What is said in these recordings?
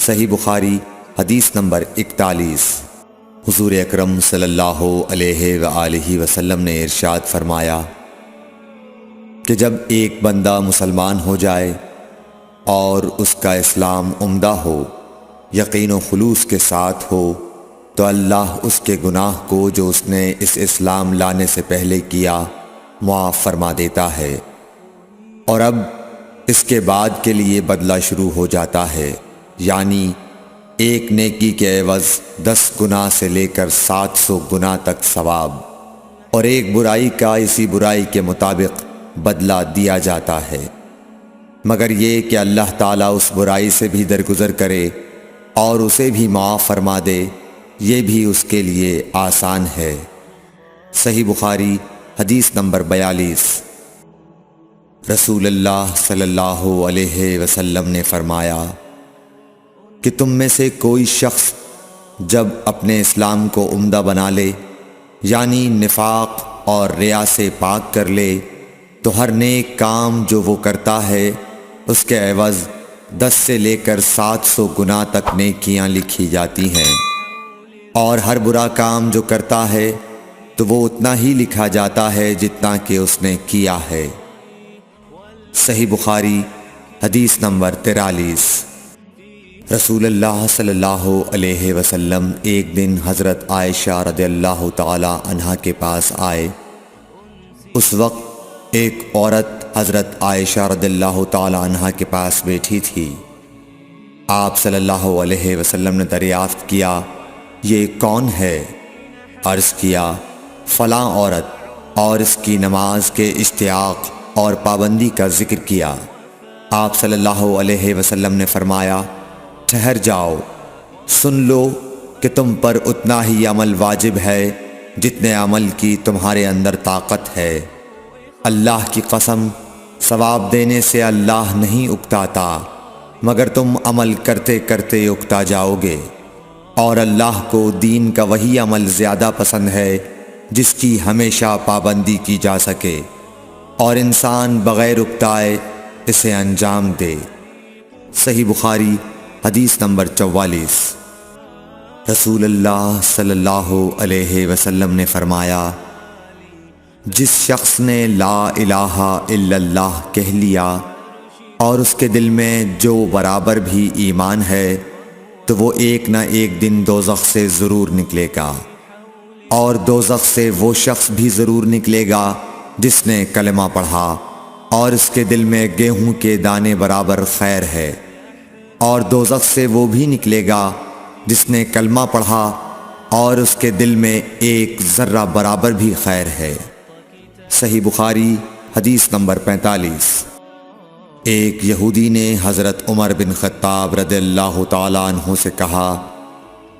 صحیح بخاری حدیث نمبر 41۔ حضور اکرم صلی اللہ علیہ وآلہ وسلم نے ارشاد فرمایا کہ جب ایک بندہ مسلمان ہو جائے اور اس کا اسلام عمدہ ہو، یقین و خلوص کے ساتھ ہو، تو اللہ اس کے گناہ کو جو اس نے اس اسلام لانے سے پہلے کیا معاف فرما دیتا ہے، اور اب اس کے بعد کے لیے بدلہ شروع ہو جاتا ہے، یعنی ایک نیکی کے عوض 10 گناہ سے لے کر 700 گناہ تک ثواب، اور ایک برائی کا اسی برائی کے مطابق بدلہ دیا جاتا ہے، مگر یہ کہ اللہ تعالیٰ اس برائی سے بھی درگزر کرے اور اسے بھی معاف فرما دے، یہ بھی اس کے لیے آسان ہے۔ صحیح بخاری حدیث نمبر 42۔ رسول اللہ صلی اللہ علیہ وسلم نے فرمایا کہ تم میں سے کوئی شخص جب اپنے اسلام کو عمدہ بنا لے، یعنی نفاق اور ریا سے پاک کر لے، تو ہر نیک کام جو وہ کرتا ہے اس کے عوض 10 سے لے کر 700 گناہ تک نیکیاں لکھی جاتی ہیں، اور ہر برا کام جو کرتا ہے تو وہ اتنا ہی لکھا جاتا ہے جتنا کہ اس نے کیا ہے۔ صحیح بخاری حدیث نمبر 43۔ رسول اللہ صلی اللہ علیہ وسلم ایک دن حضرت عائشہ رضی اللہ تعالی عنہا کے پاس آئے۔ اس وقت ایک عورت حضرت عائشہ رضی اللہ تعالی عنہا کے پاس بیٹھی تھی۔ آپ صلی اللہ علیہ وسلم نے دریافت کیا، یہ کون ہے؟ عرض کیا، فلاں عورت، اور اس کی نماز کے اشتیاق اور پابندی کا ذکر کیا۔ آپ صلی اللہ علیہ وسلم نے فرمایا، ٹھہر جاؤ، سن لو کہ تم پر اتنا ہی عمل واجب ہے جتنے عمل کی تمہارے اندر طاقت ہے۔ اللہ کی قسم، ثواب دینے سے اللہ نہیں اکتاتا، مگر تم عمل کرتے کرتے اکتا جاؤ گے، اور اللہ کو دین کا وہی عمل زیادہ پسند ہے جس کی ہمیشہ پابندی کی جا سکے، اور انسان بغیر اکتائے اسے انجام دے۔ صحیح بخاری حدیث نمبر 44۔ رسول اللہ صلی اللہ علیہ وسلم نے فرمایا، جس شخص نے لا الہ الا اللہ کہہ لیا اور اس کے دل میں جو برابر بھی ایمان ہے، تو وہ ایک نہ ایک دن دوزخ سے ضرور نکلے گا، اور دوزخ سے وہ شخص بھی ضرور نکلے گا جس نے کلمہ پڑھا اور اس کے دل میں گیہوں کے دانے برابر خیر ہے، اور دوزخ سے وہ بھی نکلے گا جس نے کلمہ پڑھا اور اس کے دل میں ایک ذرہ برابر بھی خیر ہے۔ صحیح بخاری حدیث نمبر 45۔ ایک یہودی نے حضرت عمر بن خطاب رضی اللہ تعالیٰ عنہ سے کہا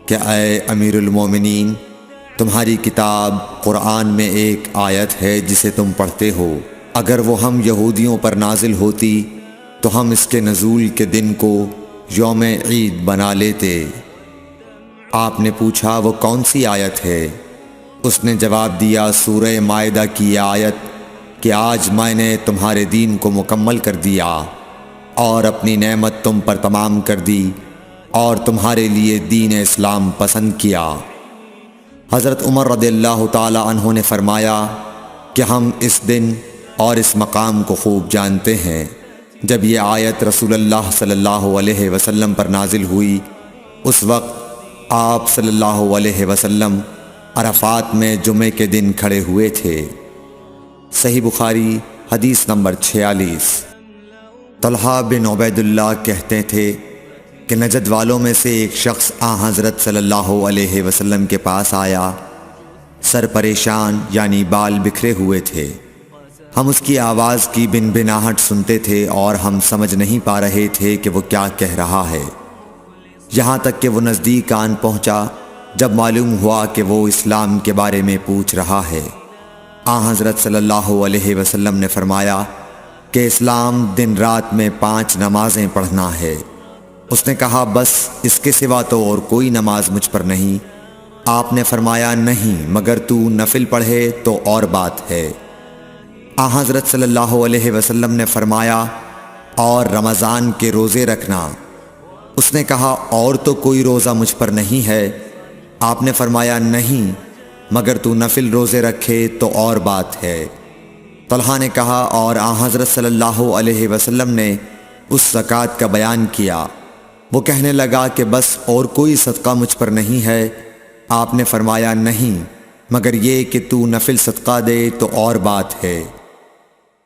کہ اے امیر المومنین، تمہاری کتاب قرآن میں ایک آیت ہے جسے تم پڑھتے ہو، اگر وہ ہم یہودیوں پر نازل ہوتی تو ہم اس کے نزول کے دن کو یوم عید بنا لیتے۔ آپ نے پوچھا، وہ کون سی آیت ہے؟ اس نے جواب دیا، سورہ مائدہ کی یہ آیت کہ آج میں نے تمہارے دین کو مکمل کر دیا اور اپنی نعمت تم پر تمام کر دی اور تمہارے لیے دین اسلام پسند کیا۔ حضرت عمر رضی اللہ تعالی عنہ نے فرمایا کہ ہم اس دن اور اس مقام کو خوب جانتے ہیں۔ جب یہ آیت رسول اللہ صلی اللہ علیہ وسلم پر نازل ہوئی، اس وقت آپ صلی اللہ علیہ وسلم عرفات میں جمعے کے دن کھڑے ہوئے تھے۔ صحیح بخاری حدیث نمبر 46۔ طلحہ بن عبید اللہ کہتے تھے کہ نجد والوں میں سے ایک شخص حضرت صلی اللہ علیہ وسلم کے پاس آیا، سر پریشان یعنی بال بکھرے ہوئے تھے۔ ہم اس کی آواز کی بنبناہٹ سنتے تھے اور ہم سمجھ نہیں پا رہے تھے کہ وہ کیا کہہ رہا ہے، یہاں تک کہ وہ نزدیک آن پہنچا جب معلوم ہوا کہ وہ اسلام کے بارے میں پوچھ رہا ہے۔ حضرت صلی اللہ علیہ وسلم نے فرمایا کہ اسلام دن رات میں 5 نمازیں پڑھنا ہے۔ اس نے کہا، بس اس کے سوا تو اور کوئی نماز مجھ پر نہیں۔ آپ نے فرمایا، نہیں، مگر تو نفل پڑھے تو اور بات ہے۔ حضرت صلی اللہ علیہ وسلم نے فرمایا، اور رمضان کے روزے رکھنا۔ اس نے کہا اور تو کوئی روزہ مجھ پر نہیں ہے؟ آپ نے فرمایا نہیں، مگر تو نفل روزے رکھے تو اور بات ہے۔ طلحہ نے کہا اور حضرت صلی اللہ علیہ وسلم نے اس زکوٰۃ کا بیان کیا۔ وہ کہنے لگا کہ بس اور کوئی صدقہ مجھ پر نہیں ہے؟ آپ نے فرمایا نہیں، مگر یہ کہ تو نفل صدقہ دے تو اور بات ہے۔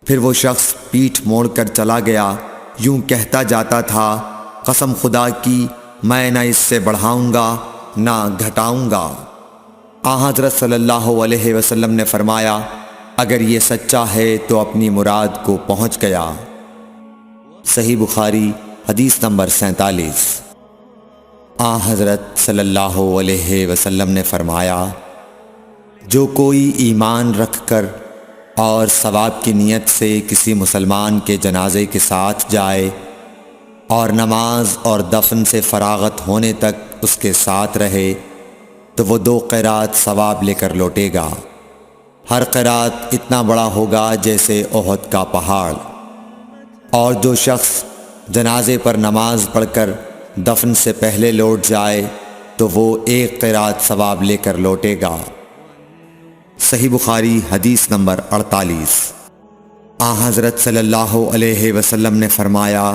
پھر وہ شخص پیٹھ موڑ کر چلا گیا، یوں کہتا جاتا تھا قسم خدا کی میں نہ اس سے بڑھاؤں گا نہ گھٹاؤں گا۔ حضرت صلی اللہ علیہ وسلم نے فرمایا اگر یہ سچا ہے تو اپنی مراد کو پہنچ گیا۔ صحیح بخاری حدیث نمبر 47۔ حضرت صلی اللہ علیہ وسلم نے فرمایا جو کوئی ایمان رکھ کر اور ثواب کی نیت سے کسی مسلمان کے جنازے کے ساتھ جائے اور نماز اور دفن سے فراغت ہونے تک اس کے ساتھ رہے تو وہ 2 قیرات ثواب لے کر لوٹے گا۔ ہر قیرات اتنا بڑا ہوگا جیسے احد کا پہاڑ۔ اور جو شخص جنازے پر نماز پڑھ کر دفن سے پہلے لوٹ جائے تو وہ 1 قیرات ثواب لے کر لوٹے گا۔ صحیح بخاری حدیث نمبر 48۔ حضرت صلی اللہ علیہ وسلم نے فرمایا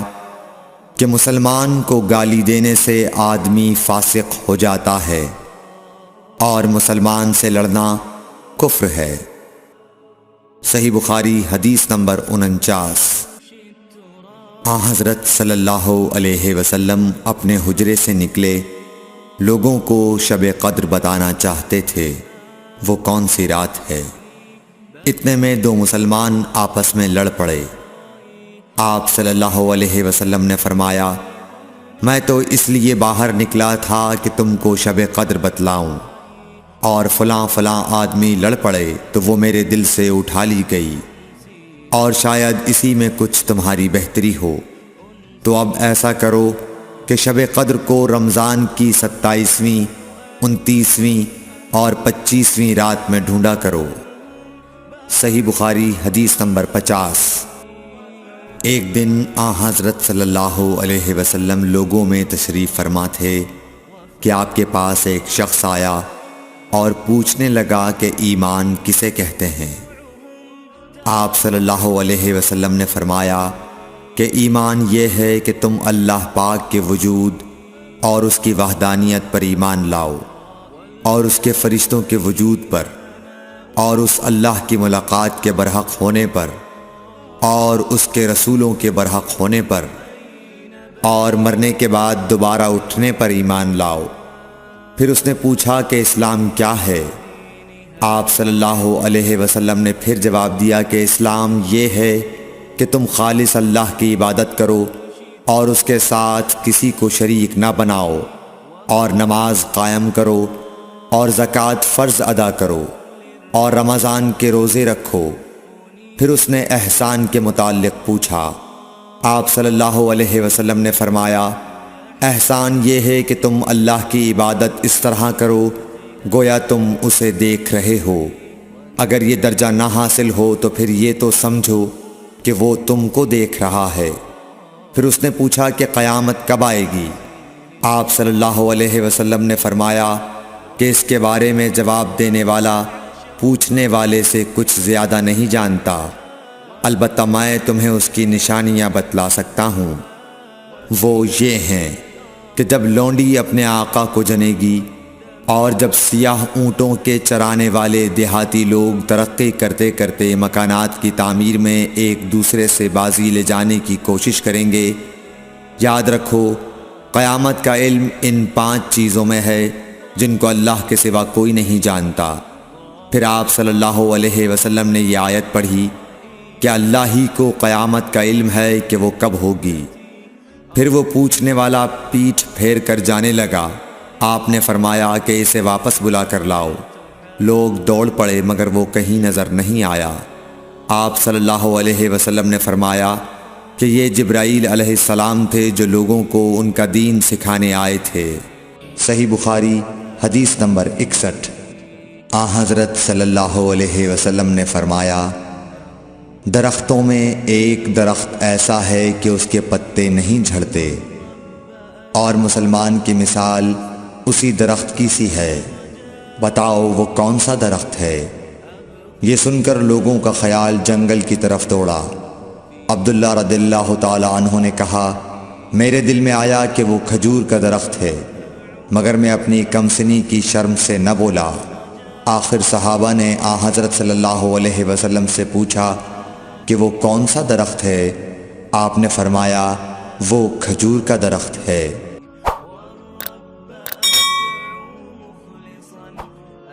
کہ مسلمان کو گالی دینے سے آدمی فاسق ہو جاتا ہے اور مسلمان سے لڑنا کفر ہے۔ صحیح بخاری حدیث نمبر 49۔ حضرت صلی اللہ علیہ وسلم اپنے حجرے سے نکلے، لوگوں کو شب قدر بتانا چاہتے تھے وہ کون سی رات ہے۔ اتنے میں 2 مسلمان آپس میں لڑ پڑے۔ آپ صلی اللہ علیہ وسلم نے فرمایا میں تو اس لیے باہر نکلا تھا کہ تم کو شب قدر بتلاؤں، اور فلاں فلاں آدمی لڑ پڑے تو وہ میرے دل سے اٹھا لی گئی، اور شاید اسی میں کچھ تمہاری بہتری ہو، تو اب ایسا کرو کہ شب قدر کو رمضان کی 27ویں، 29ویں اور 25ویں رات میں ڈھونڈا کرو۔ صحیح بخاری حدیث نمبر 50۔ ایک دن حضرت صلی اللہ علیہ وسلم لوگوں میں تشریف فرما تھے کہ آپ کے پاس ایک شخص آیا اور پوچھنے لگا کہ ایمان کسے کہتے ہیں؟ آپ صلی اللہ علیہ وسلم نے فرمایا کہ ایمان یہ ہے کہ تم اللہ پاک کے وجود اور اس کی وحدانیت پر ایمان لاؤ، اور اس کے فرشتوں کے وجود پر، اور اس اللہ کی ملاقات کے برحق ہونے پر، اور اس کے رسولوں کے برحق ہونے پر، اور مرنے کے بعد دوبارہ اٹھنے پر ایمان لاؤ۔ پھر اس نے پوچھا کہ اسلام کیا ہے؟ آپ صلی اللہ علیہ وسلم نے پھر جواب دیا کہ اسلام یہ ہے کہ تم خالص اللہ کی عبادت کرو اور اس کے ساتھ کسی کو شریک نہ بناؤ، اور نماز قائم کرو، اور زکوٰۃ فرض ادا کرو، اور رمضان کے روزے رکھو۔ پھر اس نے احسان کے متعلق پوچھا۔ آپ صلی اللہ علیہ وسلم نے فرمایا احسان یہ ہے کہ تم اللہ کی عبادت اس طرح کرو گویا تم اسے دیکھ رہے ہو۔ اگر یہ درجہ نہ حاصل ہو تو پھر یہ تو سمجھو کہ وہ تم کو دیکھ رہا ہے۔ پھر اس نے پوچھا کہ قیامت کب آئے گی؟ آپ صلی اللہ علیہ وسلم نے فرمایا کہ اس کے بارے میں جواب دینے والا پوچھنے والے سے کچھ زیادہ نہیں جانتا، البتہ میں تمہیں اس کی نشانیاں بتلا سکتا ہوں۔ وہ یہ ہیں کہ جب لونڈی اپنے آقا کو جنے گی، اور جب سیاہ اونٹوں کے چرانے والے دیہاتی لوگ ترقی کرتے کرتے مکانات کی تعمیر میں ایک دوسرے سے بازی لے جانے کی کوشش کریں گے، یاد رکھو قیامت کا علم ان 5 چیزوں میں ہے جن کو اللہ کے سوا کوئی نہیں جانتا۔ پھر آپ صلی اللہ علیہ وسلم نے یہ آیت پڑھی کہ اللہ ہی کو قیامت کا علم ہے کہ وہ کب ہوگی۔ پھر وہ پوچھنے والا پیٹھ پھیر کر جانے لگا۔ آپ نے فرمایا کہ اسے واپس بلا کر لاؤ۔ لوگ دوڑ پڑے مگر وہ کہیں نظر نہیں آیا۔ آپ صلی اللہ علیہ وسلم نے فرمایا کہ یہ جبرائیل علیہ السلام تھے جو لوگوں کو ان کا دین سکھانے آئے تھے۔ صحیح بخاری حدیث نمبر 61۔ حضرت صلی اللہ علیہ وسلم نے فرمایا درختوں میں ایک درخت ایسا ہے کہ اس کے پتے نہیں جھڑتے، اور مسلمان کی مثال اسی درخت کی سی ہے، بتاؤ وہ کون سا درخت ہے؟ یہ سن کر لوگوں کا خیال جنگل کی طرف دوڑا۔ عبداللہ رضی اللہ تعالی عنہ نے کہا، میرے دل میں آیا کہ وہ کھجور کا درخت ہے، مگر میں اپنی کمسنی کی شرم سے نہ بولا۔ آخر صحابہ نے حضرت صلی اللہ علیہ وسلم سے پوچھا کہ وہ کون سا درخت ہے؟ آپ نے فرمایا، وہ کھجور کا درخت ہے۔